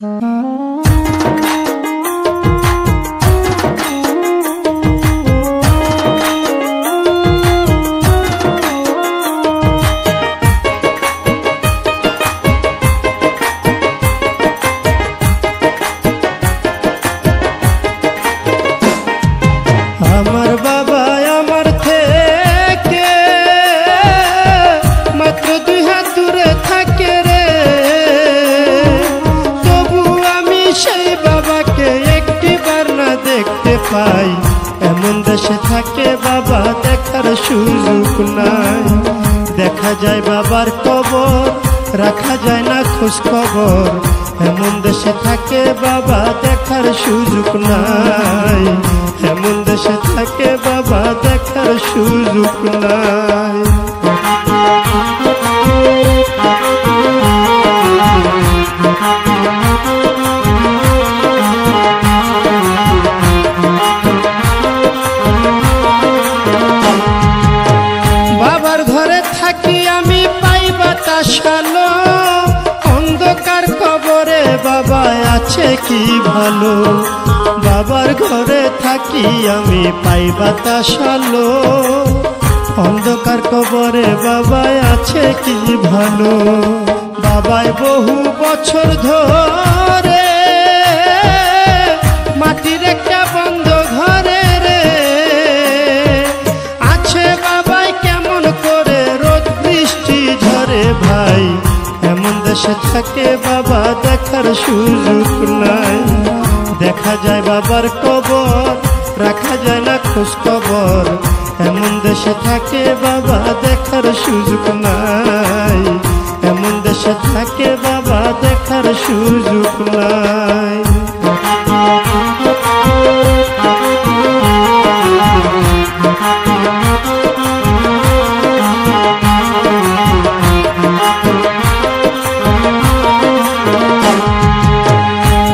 আমার বাবা আমার থেকে মাত্র 2 হাত দূরে থাকে রে, তবু আমি সেই বাবাকে একটিবার না দেখতে পাই। এমন দেশে থাকে বাবা দেখার সুযোগ নাই। দেখা যায় বাবার কবর, রাখা যায় না খোঁজ খবর। এমন দেশে থাকে বাবা দেখার সুযোগ নাই। এমন দেশে থাকে বাবা দেখার সুযোগ নাই। বাবার ঘরে থাকি আমি পাই বাতাস আলো, অন্ধকার কবরে বাবা আছে কি ভালো। বাবার ঘরে থাকি আমি পাই বাতাস আলো, অন্ধকার কবরে বাবা আছে কি ভালো। বাবাই বহু বছর ধরে মাটির একটা বন্ধ ঘরে রে আছে। বাবাই কেমন করে রোদ বৃষ্টি ঝরে ভাই। এমন দেশে থাকে বাবা দেখার সুযোগ নাই। দেখা যায় বাবার কবর, রাখা যায় না খোঁজ খবর। এমন দেশে থাকে বাবা দেখার সুযোগ নাই। এমন দেশে থাকে বাবা দেখার সুযোগ নাই।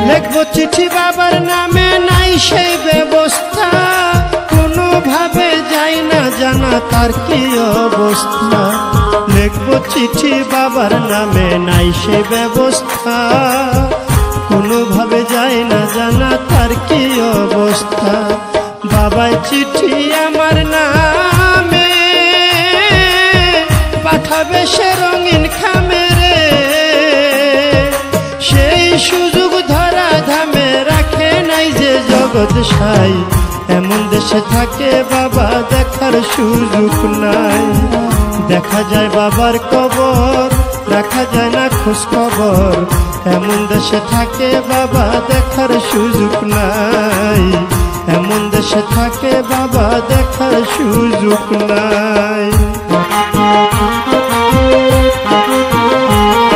লিখবো চিঠি বাবার নামে নাই সেই ব্যবস্থা, কোনোভাবে যাই না জানা তার কি অবস্থা। লিখবো চিঠি বাবার নামে নাই সেই ব্যবস্থা, কোনোভাবে যাই না জানা তার কি অবস্থা। বাবাই চিঠি আমার নামে পাঠাবে সে রঙিন খামে রে, সেই সুযোগ ধরা ধামে রাখে নাই যে জগৎ সাই। এমন দেশে থাকে বাবা দেখার সুযোগ নাই। দেখা যায় বাবার কবর, রাখা যায় না খোঁজ খবর। এমন দেশে থাকে বাবা দেখার সুযোগ নাই। এমন দেশে থাকে বাবা দেখার সুযোগ নাই।